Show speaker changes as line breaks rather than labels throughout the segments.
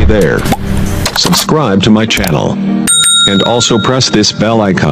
there. Subscribe to my channel. And also press this bell icon.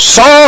100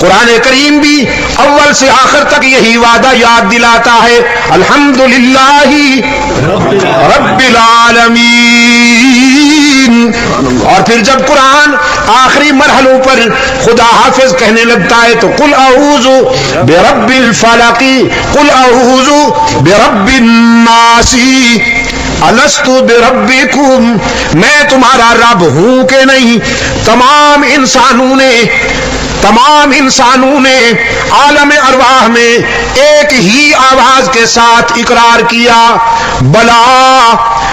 قرآن کریم بھی اول سے آخر تک یہی وعدہ یاد دلاتا ہے، الحمدللہ رب العالمین۔ اور پھر جب قرآن آخری مرحلوں پر خدا حافظ کہنے لگتا ہے تو قل اعوذ برب الفلق قل اعوذ برب الناس الست بربکم، میں تمہارا رب ہوں کہ نہیں؟ تمام انسانوں نے عالم ارواح میں ایک ہی آواز کے ساتھ اقرار کیا، بلا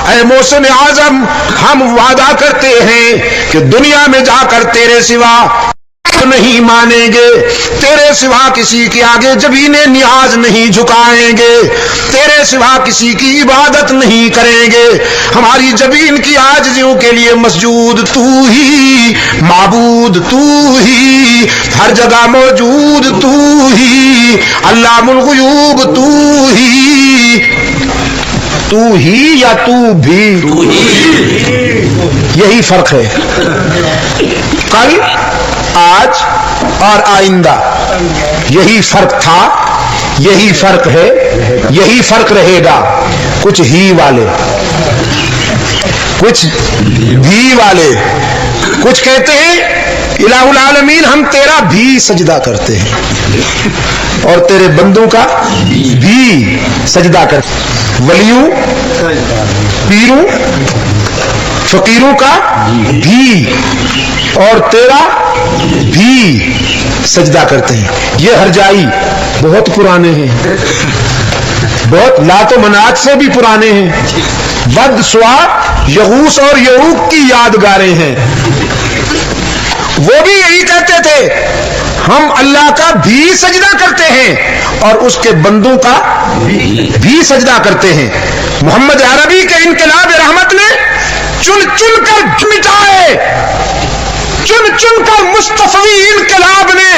اے محسن اعظم، ہم وعدہ کرتے ہیں کہ دنیا میں جا کر تیرے سوا نہیں مانیں گے، تیرے سوا کسی کے آگے جبین نیاز نہیں جھکائیں گے، تیرے سوا کسی کی عبادت نہیں کریں گے، ہماری جبین کی عاجزیوں کے لیے مسجود تو ہی، معبود تو ہی، ہر جگہ موجود تو ہی، علام الغیوب تو ہی یا تو بھی، یہی فرق ہے۔ کل، آج اور آئندہ یہی فرق تھا، یہی فرق ہے، یہی فرق رہے گا۔ کچھ ہی والے، کچھ بھی والے، کچھ کہتے ہیں الہ العالمین ہم تیرا بھی سجدہ کرتے ہیں اور تیرے بندوں کا بھی سجدہ کرتے ہیں، ولیوں، پیروں، فقیروں کا بھی اور تیرا بھی سجدہ کرتے ہیں۔ یہ ہرجائی بہت پرانے ہیں، بہت لات و منات سے بھی پرانے ہیں، ود، سوا، یغوث اور یعوق کی یادگاریں ہیں۔ وہ بھی یہی کہتے تھے ہم اللہ کا بھی سجدہ کرتے ہیں اور اس کے بندوں کا بھی سجدہ کرتے ہیں۔ محمد عربی کے انقلاب رحمت نے چن چن کر مٹائے، چن چن کر مصطفی انقلاب نے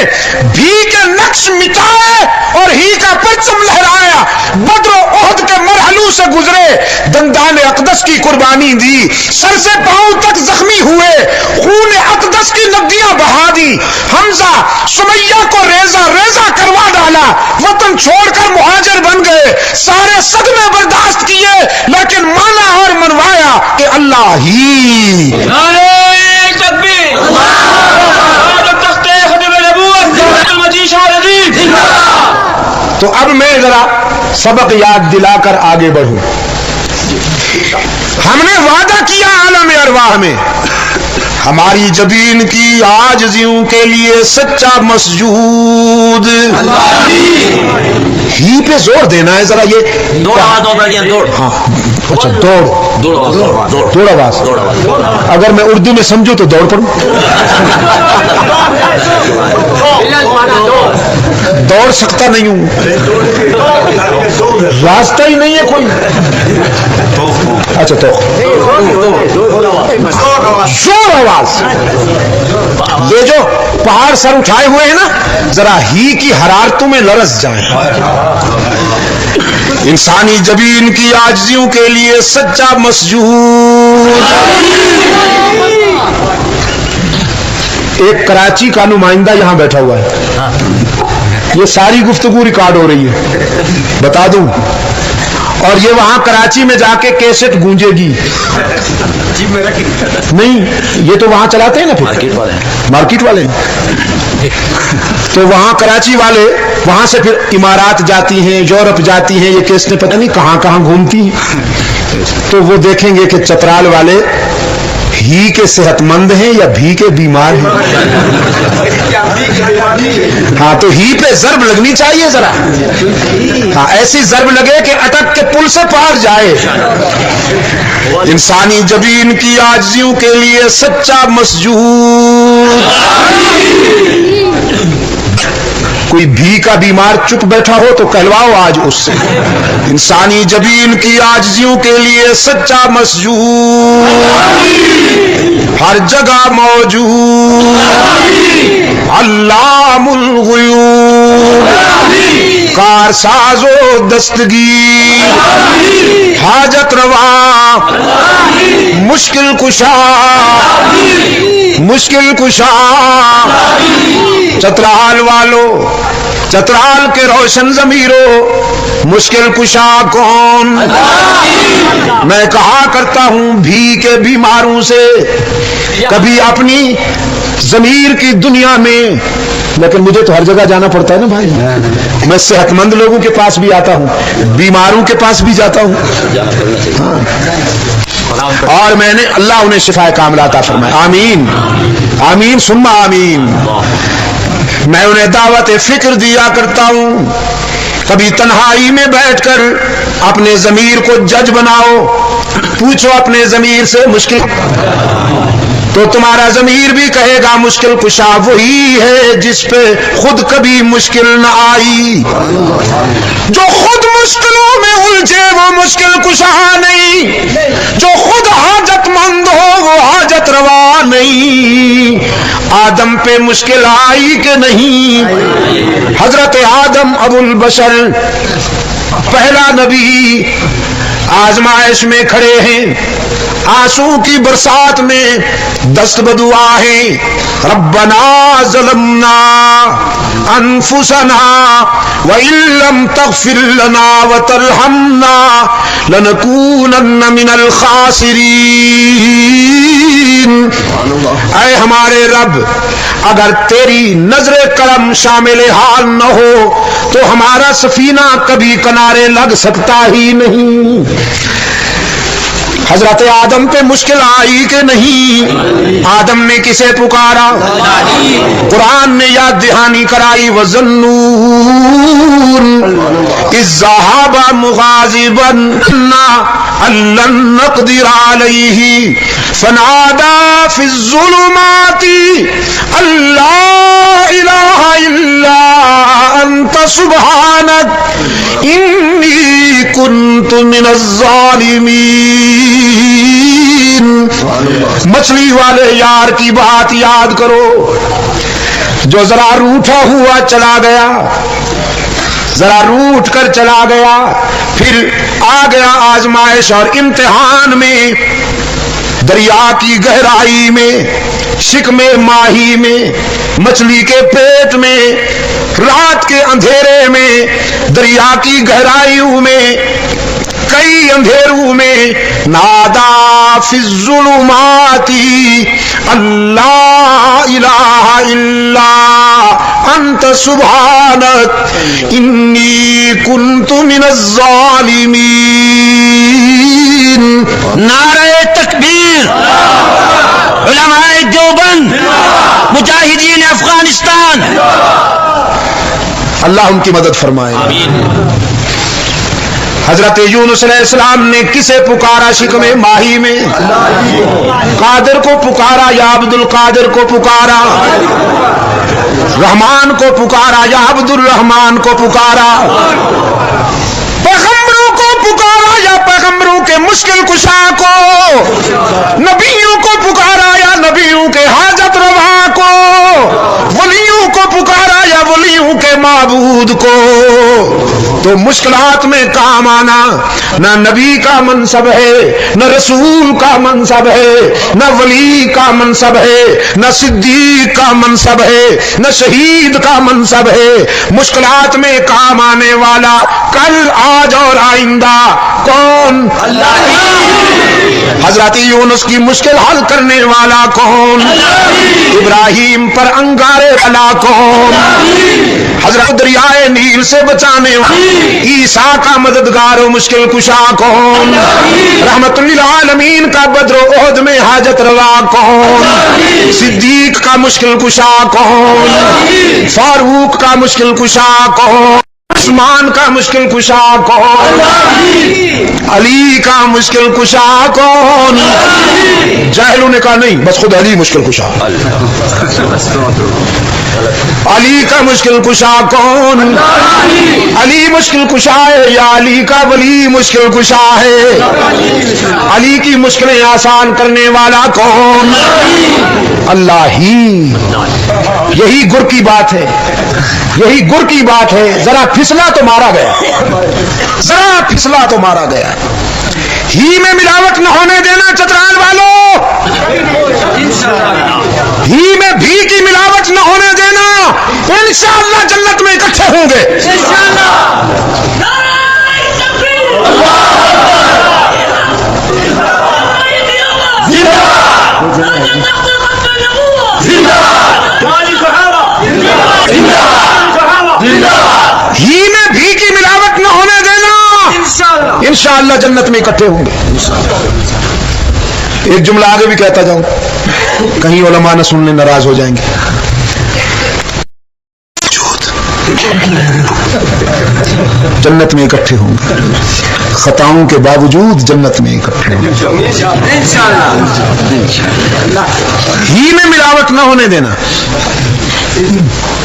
بھی کے نقش مٹائے اور ہی کا پرچم لہرایا، بدر و احد کے مرحلوں سے گزرے، دندان اقدس کی قربانی دی، سر سے پاؤں تک زخمی ہوئے، خون اقدس کی ندیاں بہا دی، حمزہ سمیہ کو ریزہ ریزہ کروا ڈالا، وطن چھوڑ کر مہاجر بن گئے، سارے صدمے برداشت کیے لیکن مانا اور منوایا کہ اللہ ہی۔ تو اب میں ذرا سبق یاد دلا کر آگے بڑھوں۔ ہم نے وعدہ کیا عالم ارواح میں ہماری جبین کی عاجزیوں کے لیے سچا مسجود، ہی پہ زور دینا ہے ذرا، یہ ہاں اچھا دوڑ آواز، اگر میں اردو میں سمجھوں تو دوڑ پڑوں، دوڑ سکتا نہیں ہوں، راستہ ہی نہیں ہے کوئی، اچھا تو زور آواز، یہ جو پہاڑ سر اٹھائے ہوئے ہیں نا ذرا ہی کی حرارتوں میں لرز جائیں۔ انسانی جبین کی عاجزیوں کے لیے سچا مسجود۔ ایک کراچی کا نمائندہ یہاں بیٹھا ہوا ہے، یہ ساری گفتگو ریکارڈ ہو رہی ہے بتا دوں، اور یہ وہاں کراچی میں جا کے کیسٹ گونجے گی، نہیں یہ تو وہاں چلاتے ہیں نا، پھر مارکیٹ والے، تو وہاں کراچی والے وہاں سے پھر امارات جاتی ہیں، یورپ جاتی ہیں، یہ کیسٹیں پتہ نہیں کہاں کہاں گھومتی ہیں، تو وہ دیکھیں گے کہ چترال والے ہی کے صحت مند ہیں یا بھی کے بیمار ہیں۔ ہاں تو ہی پہ ضرب لگنی چاہیے ذرا، ہاں ایسی ضرب لگے کہ اٹک کے پل سے پار جائے۔ انسانی جبین کی عاجزیوں کے لیے سچا مسجود۔ کوئی بھی کا بیمار چپ بیٹھا ہو تو کہلواؤ آج اس سے، انسانی جبین کی عاجزیوں کے لیے سچا مسجود، ہر جگہ موجود، علام الغیوب، کار ساز و دستگیر، حاجت روا، مشکل کشا، مشکل کشا، چترال والو، چترال کے روشن ضمیرو، مشکل کشا کون؟ میں کہا کرتا ہوں بھی کے بیماروں سے، کبھی اپنی ضمیر کی دنیا میں، لیکن مجھے تو ہر جگہ جانا پڑتا ہے نا بھائی، میں صحت مند لوگوں کے پاس بھی آتا ہوں، بیماروں کے پاس بھی جاتا ہوں، اور میں نے اللہ انہیں شفا کاملہ عطا فرمائے، آمین آمین ثم آمین۔ میں انہیں دعوت فکر دیا کرتا ہوں، کبھی تنہائی میں بیٹھ کر اپنے ضمیر کو جج بناؤ، پوچھو اپنے ضمیر سے مشکل، تو تمہارا ضمیر بھی کہے گا مشکل کشا وہی ہے جس پہ خود کبھی مشکل نہ آئی، جو خود مشکلوں میں الجھے وہ مشکل کشا نہیں، جو خود حاجت مند ہو وہ حاجت روا نہیں۔ آدم پہ مشکل آئی کہ نہیں؟ حضرت آدم ابو البشر پہلا نبی آزمائش میں کھڑے ہیں، آنسو کی برسات میں دست بدعا ہے، ربنا ظلمنا انفسنا وان لم تغفر لنا وترحمنا لنکونن من الخاسرین۔ اے ہمارے رب، اگر تیری نظر کرم شامل حال نہ ہو تو ہمارا سفینہ کبھی کنارے لگ سکتا ہی نہیں۔ حضرت آدم پہ مشکل آئی کہ نہیں؟ آدم نے کسے پکارا؟ قرآن نے یاد دہانی کرائی، وَظَنُّونَ إِذ ذَهَبَ مُغَاضِبًا أَن لَّن نَّقْدِرَ عَلَيْهِ فَنَادَىٰ فِي الظُّلُمَاتِ أَن لَّا إِلَٰهَ إِلَّا أَنتَ سُبْحَانَكَ إِنِّي كُنتُ مِنَ الظَّالِمِينَ۔ مچھلی والے یار کی بات یاد کرو، جو ذرا روٹھا ہوا چلا گیا، ذرا روٹ کر چلا گیا، پھر آ گیا آزمائش اور امتحان میں، دریا کی گہرائی میں، شکم ماہی میں، مچھلی کے پیٹ میں، رات کے اندھیرے میں، دریا کی گہرائیوں میں، کئی اندھیروں میں، نادا فی الظلمات اللہ الہ الا انت سبحانک انی کنت من الظالمین۔
نعرہ تکبیر، علماء دیوبند، مجاہدین افغانستان،
اللہ ان کی مدد فرمائے۔ حضرت یونس علیہ السلام نے کسے پکارا شکم ماہی میں؟ قادر کو پکارا یا عبد القادر کو پکارا؟ رحمان کو پکارا یا عبد الرحمان کو پکارا؟ پیغمبروں کو پکارا یا پیغمبروں کے مشکل کشا کو؟ نبیوں کو پکارا یا نبیوں کے حاجت روا کو؟ ولیوں کو پکارا یا ولیوں کے معبود کو؟ تو مشکلات میں کام آنا نہ نبی کا منصب ہے، نہ رسول کا منصب ہے، نہ ولی کا منصب ہے، نہ صدیق کا منصب ہے، نہ شہید کا منصب ہے۔ مشکلات میں کام آنے والا کل، آج اور آئندہ کون؟ حضرت یونس کی مشکل حل کرنے والا کون؟ ابراہیم پر انگارے والا کون؟ حضرت دریائے نیل سے بچانے والا عیسیٰ کا مددگار و مشکل کشا کون؟ رحمت للعالمین کا بدر و احد میں حاجت روا کون؟ صدیق کا مشکل کشا کون؟ فاروق کا مشکل کشا کون؟ عثمان کا مشکل کشا کون؟ علی کا مشکل کشا کون؟ جاہلوں نے کہا نہیں، بس خود علی مشکل کشا۔ علی کا مشکل کشا کون؟ علی مشکل کشا ہے یا علی کا ولی مشکل کشا ہے؟ علی کی مشکلیں آسان کرنے والا کون؟ اللہ ہی۔ یہی گر کی بات ہے، یہی گر کی بات ہے، ذرا پھسلا تو مارا گیا، ذرا پھسلا تو مارا گیا۔ ہی میں ملاوٹ نہ ہونے دینا چترال والوں، ہی میں بھی کی ملاوٹ نہ ہونے دینا، انشاءاللہ جنت میں اکٹھے ہوں گے۔ ہی میں بھی کی ملاوٹ نہ ہونے دینا، انشاءاللہ جنت میں اکٹھے ہوں گے۔ ایک جملہ آگے بھی کہتا جاؤں، کہیں علماء نہ سننے ناراض ہو جائیں گے۔ جنت میں اکٹھے ہوں گے، خطاؤں کے باوجود جنت میں اکٹھے ہوں گے۔ ہی میں ملاوٹ نہ ہونے دینا،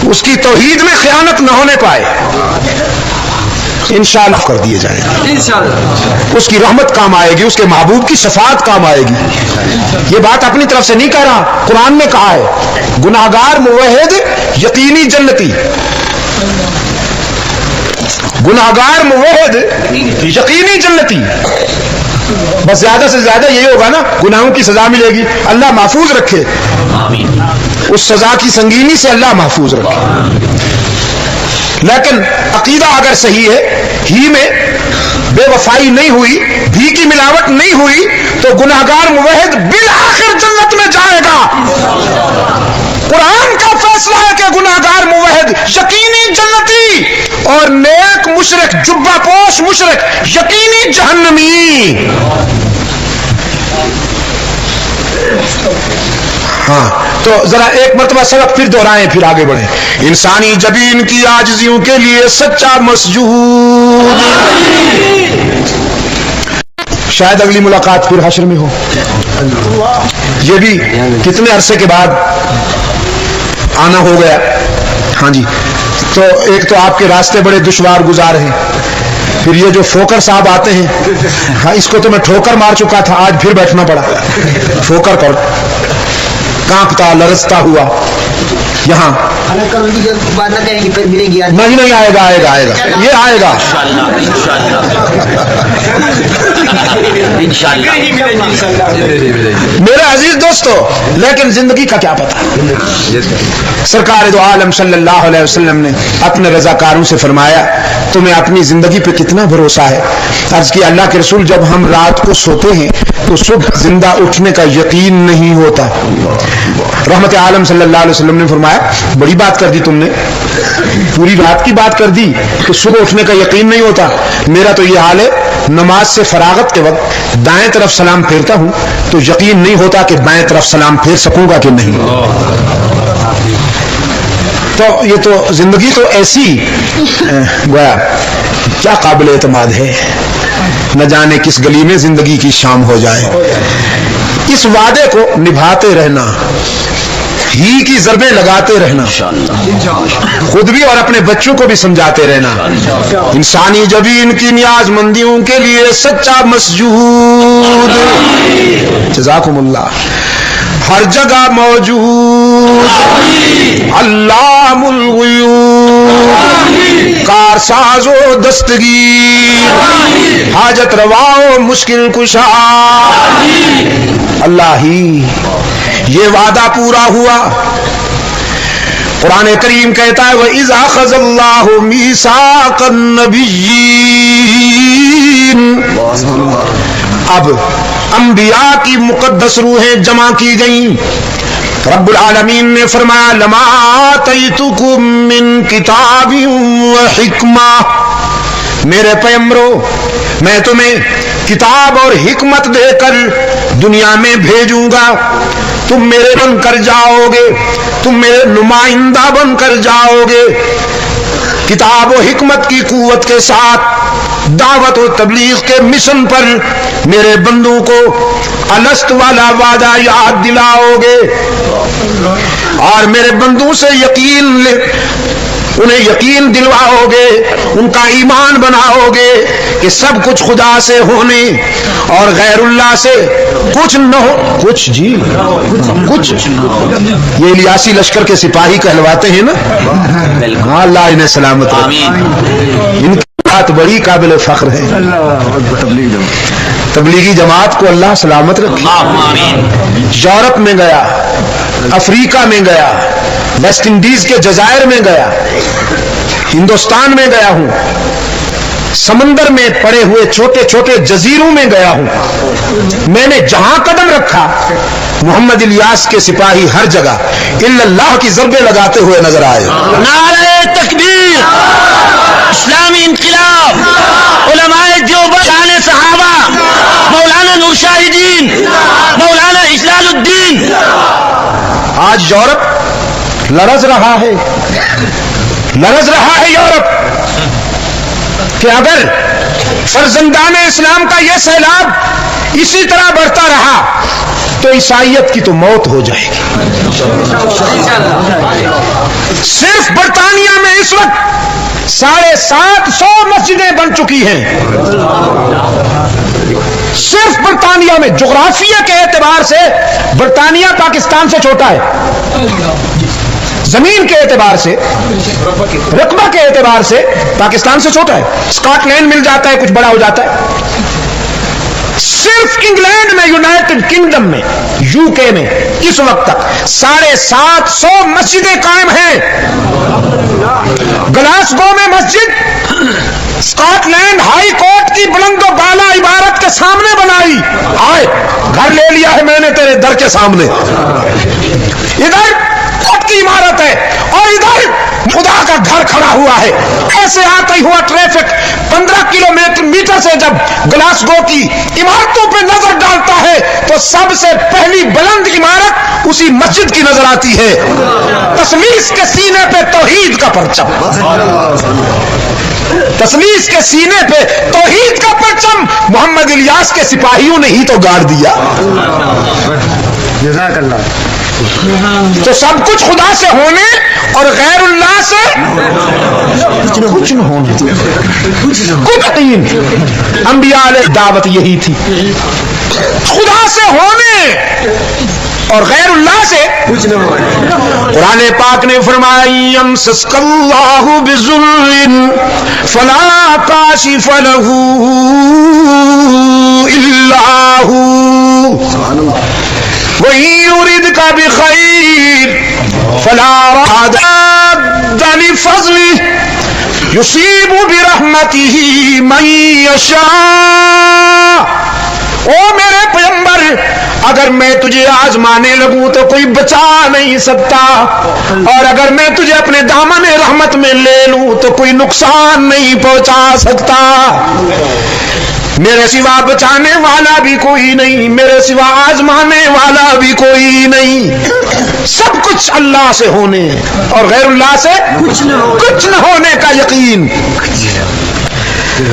اس کی توحید میں خیانت نہ ہونے پائے، انشاءاللہ کر دیے جائیں گے۔ اس کی رحمت کام آئے گی، اس کے محبوب کی شفاعت کام آئے گی۔ یہ بات اپنی طرف سے نہیں کہہ رہا، قرآن نے کہا ہے گناہگار موحد یقینی جنتی، گناہگار موحد یقینی جنتی۔ بس زیادہ سے زیادہ یہی ہوگا نا، گناہوں کی سزا ملے گی، اللہ محفوظ رکھے، اس سزا کی سنگینی سے اللہ محفوظ رکھے۔ لیکن عقیدہ اگر صحیح ہے، ہی میں بے وفائی نہیں ہوئی، بھی کی ملاوٹ نہیں ہوئی، تو گناہگار موحد بالآخر جنت میں جائے گا۔ قرآن کا فیصلہ ہے کہ گناہگار موحد یقینی جنتی اور نیک مشرک، جبہ پوش مشرک یقینی جہنمی۔ ہاں تو ذرا ایک مرتبہ سبق پھر دہرائیں، پھر آگے بڑھیں۔ انسانی جبین کی عاجزیوں کے لیے سچا مسجود، شاید اگلی ملاقات پھر حشر میں ہو۔ یہ بھی کتنے عرصے کے بعد آنا ہو گیا۔ ہاں جی، تو ایک تو آپ کے راستے بڑے دشوار گزار ہیں، پھر یہ جو ٹھوکر صاحب آتے ہیں، ہاں اس کو تو میں ٹھوکر مار چکا تھا، آج پھر بیٹھنا پڑا ٹھوکر پر، کانپتا لرزتا ہوا یہاں۔ نہیں آئے گا، آئے گا، آئے گا، یہ آئے گا میرے عزیز دوستو۔ لیکن زندگی کا کیا پتا؟ سرکار دو عالم صلی اللہ علیہ وسلم نے اپنے رضاکاروں سے فرمایا تمہیں اپنی زندگی پہ کتنا بھروسہ ہے؟ عرض کی اللہ کے رسول جب ہم رات کو سوتے ہیں تو صبح زندہ اٹھنے کا یقین نہیں ہوتا۔ رحمت عالم صلی اللہ علیہ وسلم نے فرمایا بڑی بات کر دی تم نے، پوری رات کی بات کر دی کہ صبح اٹھنے کا یقین نہیں ہوتا۔ میرا تو یہ حال ہے، نماز سے فراغت کے وقت دائیں طرف سلام پھیرتا ہوں تو یقین نہیں ہوتا کہ بائیں طرف سلام پھیر سکوں گا کہ نہیں۔ تو یہ تو زندگی تو ایسی گویا کیا قابل اعتماد ہے، نہ جانے کس گلی میں زندگی کی شام ہو جائے۔ اس وعدے کو نبھاتے رہنا، ہی کی ضربیں لگاتے رہنا، خود بھی اور اپنے بچوں کو بھی سمجھاتے رہنا۔ انسانی جبین کی نیاز مندیوں کے لیے سچا مسجود، جزاکم اللہ، ہر جگہ موجود، علام الغیوب، کارساز و دستگیر، حاجت روا و مشکل کشا، اللہ ہی۔ یہ وعدہ پورا ہوا۔ قرآن کریم کہتا ہے وَإِذْ أَخَذَ اللَّهُ مِيثَاقَ النَّبِيِّينَ، اب انبیاء کی مقدس روحیں جمع کی گئیں۔ رب العالمین نے فرمایا لما آتیتکم من کتاب و حکمہ، میرے پیغمبرو میں تمہیں کتاب اور حکمت دے کر دنیا میں بھیجوں گا، تم میرے بن کر جاؤ گے، تم میرے نمائندہ بن کر جاؤ گے۔ کتاب و حکمت کی قوت کے ساتھ دعوت و تبلیغ کے مشن پر میرے بندوں کو الست والا وعدہ یاد دلاؤ گے، اور میرے بندوں سے یقین انہیں یقین دلواؤ گے, ان کا ایمان بناؤ گے کہ سب کچھ خدا سے ہونے اور غیر اللہ سے کچھ نہ ہو. کچھ جی کچھ یہ الیاسی لشکر کے سپاہی کہلواتے ہیں نا. ہاں اللہ انہیں سلامت رکھے. ان کی بات بڑی قابل فخر ہے. تبلیغی جماعت کو اللہ سلامت رکھے. یورپ میں گیا, افریقہ میں گیا, ویسٹ انڈیز کے جزائر میں گیا, ہندوستان میں گیا ہوں, سمندر میں پڑے ہوئے چھوٹے چھوٹے جزیروں میں گیا ہوں. میں نے جہاں قدم رکھا محمد الیاس کے سپاہی ہر جگہ الا اللہ کی ضربیں لگاتے ہوئے نظر آئے.
نعرہ تکبیر, اسلامی انقلاب, علماء دیوبند, شان صحابہ, مولانا نور شاہدین, مولانا اجلال الدین.
آج یورپ لرز رہا ہے یورپ کہ اگر فرزندان اسلام کا یہ سیلاب اسی طرح بڑھتا رہا تو عیسائیت کی تو موت ہو جائے گی. صرف برطانیہ میں اس وقت 750 مسجدیں بن چکی ہیں. صرف برطانیہ میں. جغرافیہ کے اعتبار سے برطانیہ پاکستان سے چھوٹا ہے, زمین کے اعتبار سے, رقبہ کے اعتبار سے پاکستان سے چھوٹا ہے. اسکاٹ لینڈ مل جاتا ہے, کچھ بڑا ہو جاتا ہے. صرف انگلینڈ میں, یونائٹڈ کنگڈم میں, یو کے میں اس وقت تک 750 مسجدیں قائم ہیں. گلاسگو میں مسجد اسکاٹ لینڈ ہائی کورٹ کی بلند و بالا عبارت کے سامنے بنائی. آئے گھر لے لیا ہے میں نے تیرے در کے سامنے. ادھر کورٹ کی عمارت ہے اور ادھر خدا کا گھر کھڑا ہوا ہے. ایسے آتا ہی ہوا ٹریفک 15 کلومیٹر سے جب گلاسگو کی عمارتوں پہ نظر ڈالتا ہے تو سب سے پہلی بلند عمارت اسی مسجد کی نظر آتی ہے. تسلیس کے سینے پہ توحید کا پرچم, تسلیس کے سینے پہ توحید کا پرچم محمد الیاس کے سپاہیوں نے ہی تو گاڑ دیا. جزاک اللہ. تو سب کچھ خدا سے ہونے اور غیر اللہ سے کچھ نہ ہونے. کچھ انبیاء علیہ دعوت یہی تھی, خدا سے ہونے اور غیر اللہ سے کچھ نہ ہونے. قرآن پاک نے فرمایا یمسسک اللہ بضر فلا کاشف لہ الا ہو وَإِن يُرِدْكَ بِخَيْرٍ فَلَا رَادَّ لِفَضْلِهِ يُصِيبُ بِرَحْمَتِهِ مَن يَشَاءُ. او میرے پیغمبر, اگر میں تجھے آزمانے لگوں تو کوئی بچا نہیں سکتا, اور اگر میں تجھے اپنے دامن رحمت میں لے لوں تو کوئی نقصان نہیں پہنچا سکتا. میرے سوا بچانے والا بھی کوئی نہیں, میرے سوا آزمانے والا بھی کوئی نہیں. سب کچھ اللہ سے ہونے اور غیر اللہ سے کچھ نہ ہونے کا یقین.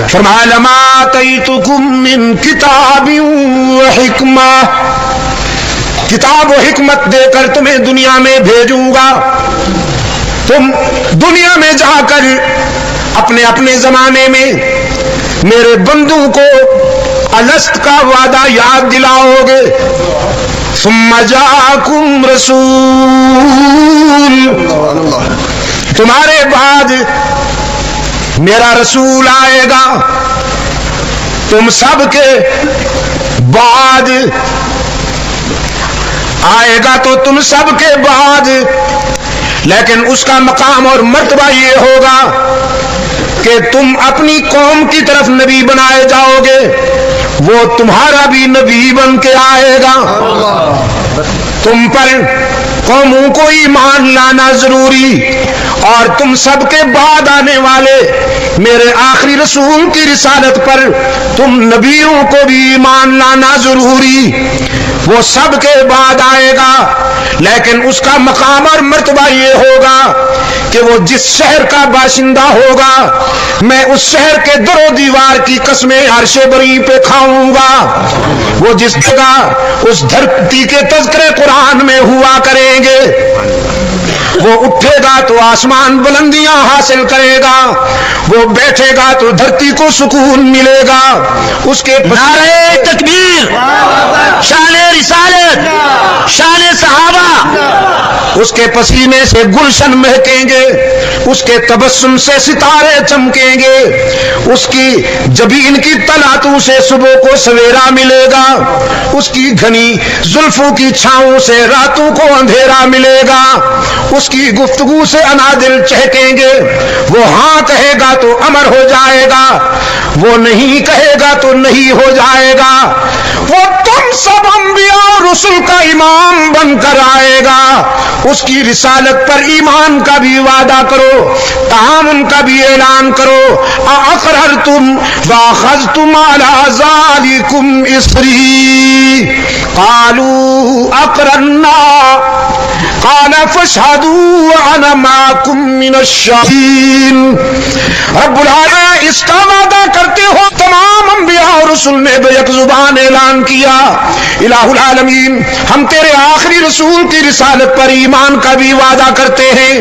فرمایا لما آتیتکم من کتاب و حکمہ, کتاب و حکمت دے کر تمہیں دنیا میں بھیجوں گا. تم دنیا میں جا کر اپنے اپنے زمانے میں میرے بندوں کو الست کا وعدہ یاد دلاؤ گے. ثم جاءکم رسول, تمہارے بعد میرا رسول آئے گا. تم سب کے بعد آئے گا تو تم سب کے بعد, لیکن اس کا مقام اور مرتبہ یہ ہوگا کہ تم اپنی قوم کی طرف نبی بنائے جاؤ گے, وہ تمہارا بھی نبی بن کے آئے گا. تم پر قوموں کو ایمان لانا ضروری, اور تم سب کے بعد آنے والے میرے آخری رسول کی رسالت پر تم نبیوں کو بھی ایمان لانا ضروری، وہ سب کے بعد آئے گا، لیکن اس کا مقام اور مرتبہ یہ ہوگا کہ وہ جس شہر کا باشندہ ہوگا میں اس شہر کے در و دیوار کی قسمیں عرش بری پہ کھاؤں گا، وہ جس جگہ اس دھرتی کے تذکرے قرآن میں ہوا کریں گے وہ اٹھے گا تو آسمان بلندیاں حاصل کرے گا، وہ بیٹھے گا تو دھرتی کو سکون ملے گا، اس کے
نعرہ تکبیر، شان رسالت، شان صحابہ،
اس کے پسینے سے گلشن مہکیں گے، اس کے تبسم سے ستارے چمکیں گے، اس کی جبین کی تلاتوں سے صبح کو سویرا ملے گا، اس کی گھنی زلفوں کی چھاؤں سے راتوں کو اندھیرا ملے گا، اس کی گفتگو سے انادل چہکیں گے، وہ ہاں کہے گا تو امر ہو جائے گا، وہ نہیں کہے گا تو نہیں ہو جائے گا، وہ تم سب انبیاء اور رسل کا امام بن کر آئے گا، اس کی رسالت پر ایمان کا بھی وعدہ کرو، تعاون کا بھی اعلان کرو، اقررتم واخذتم علی ذالکم اصری قالوا اقررنا قال فاشهدوا وانا معكم من الشاهدين۔ رب العالمین اس کا وعدہ کرتے ہو تمام انبیاء اور رسل نے بیک زبان اعلان کیا، الہ العالمین ہم تیرے آخری رسول کی رسالت پر ایمان کا بھی وعدہ کرتے ہیں،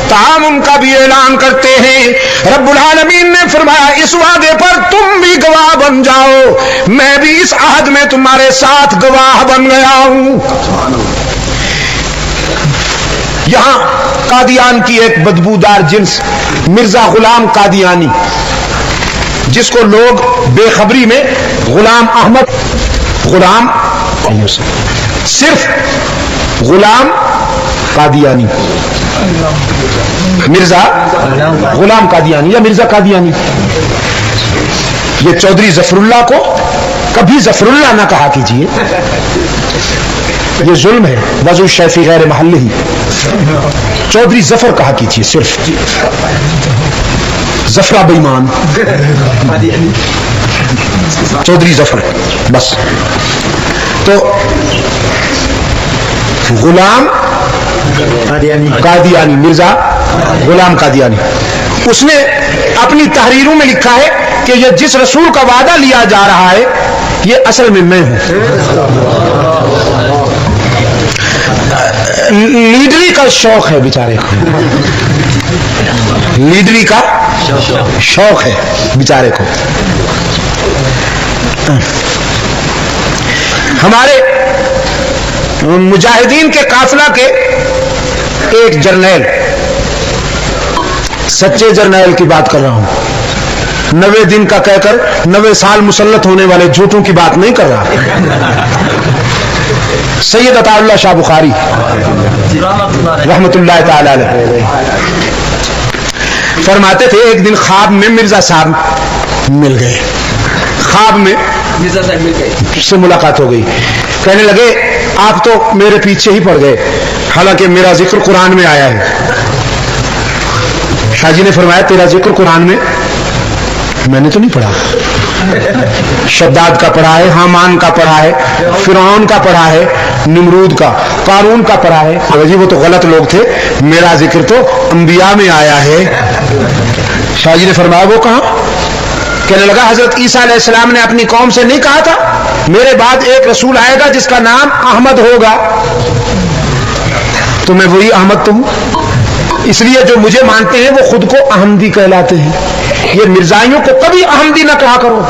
تعاون کا بھی اعلان کرتے ہیں۔ رب العالمین نے فرمایا اس وعدے پر تم بھی گواہ بن جاؤ، میں بھی اس عہد میں تمہارے ساتھ گواہ بن گیا ہوں۔ یہاں قادیان کی ایک بدبودار جنس مرزا غلام قادیانی، جس کو لوگ بے خبری میں غلام احمد، غلام صرف غلام قادیانی، مرزا غلام قادیانی یا مرزا قادیانی، یہ چودھری ظفر اللہ کو کبھی ظفر اللہ نہ کہا کیجیے، یہ ظلم ہے، وضع شیفی غیر محلہ ہی، چودھری ظفر کہا کیجیے، صرف ظفرہ بے ایمان، چودھری ظفر بس۔ تو غلام قادیانی، مرزا غلام قادیانی، اس نے اپنی تحریروں میں لکھا ہے کہ یہ جس رسول کا وعدہ لیا جا رہا ہے یہ اصل میں ہوں۔ لیڈری کا شوق ہے بیچارے کو، لیڈری کا شوق ہے بیچارے کو۔ ہمارے مجاہدین کے قافلہ کے ایک جرنیل، سچے جرنیل کی بات کر رہا ہوں، 90 دن کا کہہ کر 90 سال مسلط ہونے والے جھوٹوں کی بات نہیں کر رہا، سید عطا اللہ شاہ بخاری رحمت اللہ تعالی علیہ فرماتے تھے ایک دن خواب میں مرزا صاحب مل گئے، خواب میں سے ملاقات ہو گئی، کہنے لگے آپ تو میرے پیچھے ہی پڑ گئے حالانکہ میرا ذکر قرآن میں آیا ہے۔ شاہ جی نے فرمایا تیرا ذکر قرآن میں نے تو نہیں پڑھا، شداد کا پڑھا ہے، حامان کا پڑھا ہے، فرعون کا پڑھا ہے، نمرود کا، قارون کا پڑھا ہے، جی وہ تو غلط لوگ تھے، میرا ذکر تو انبیاء میں آیا ہے۔ شاہ جی نے فرمایا وہ کہاں؟ کہنے لگا حضرت عیسیٰ علیہ السلام نے اپنی قوم سے نہیں کہا تھا میرے بعد ایک رسول آئے گا جس کا نام احمد ہوگا، تو میں وہی احمد تو ہوں، اس لیے جو مجھے مانتے ہیں وہ خود کو احمدی کہلاتے ہیں۔ یہ مرزائیوں کو کبھی احمدی نہ کہا کرو،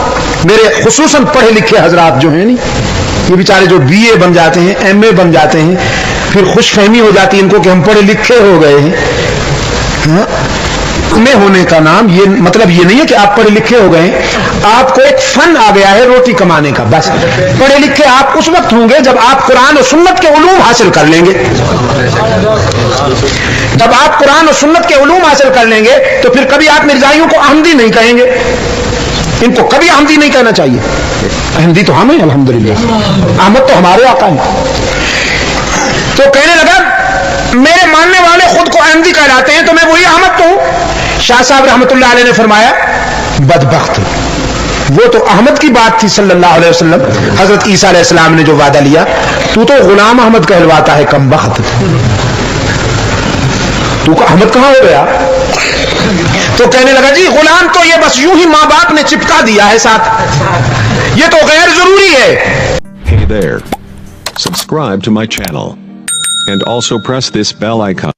میرے خصوصاً پڑھے لکھے حضرات جو ہیں نہیں، یہ بیچارے جو بی اے بن جاتے ہیں، ایم اے بن جاتے ہیں، پھر خوش فہمی ہو جاتی ہے ان کو کہ ہم پڑھے لکھے ہو گئے ہیں۔ میں ہونے کا نام یہ مطلب یہ نہیں ہے کہ آپ پڑھے لکھے ہو گئے، آپ کو ایک فن آ گیا ہے روٹی کمانے کا، بس پڑھے لکھے آپ اس وقت ہوں گے جب آپ قرآن و سنت کے علوم حاصل کر لیں گے، جب آپ قرآن و سنت کے علوم حاصل کر لیں گے تو پھر کبھی آپ مرزائیوں کو احمدی نہیں کہیں گے، ان کو کبھی احمدی نہیں کہنا چاہیے، احمدی تو ہم ہیں الحمدللہ، احمد تو ہمارے آقا ہیں۔ تو کہنے لگا میرے ماننے والے خود کو احمدی کہلاتے ہیں تو میں وہی احمد تو ہوں۔ شاہ صاحب رحمت اللہ علیہ نے فرمایا بدبخت. وہ تو احمد کی بات تھی صلی اللہ علیہ وسلم. حضرت عیسیٰ علیہ السلام نے جو وعدہ لیا, تو غلام احمد کہلواتا ہے, کم بخت. تو احمد کہاں ہو گیا؟ تو کہنے لگا جی غلام تو یہ بس یوں ہی ماں باپ نے چپکا دیا ہے ساتھ, یہ تو غیر ضروری ہے.
Hey there. Subscribe to my channel. And also press this bell icon.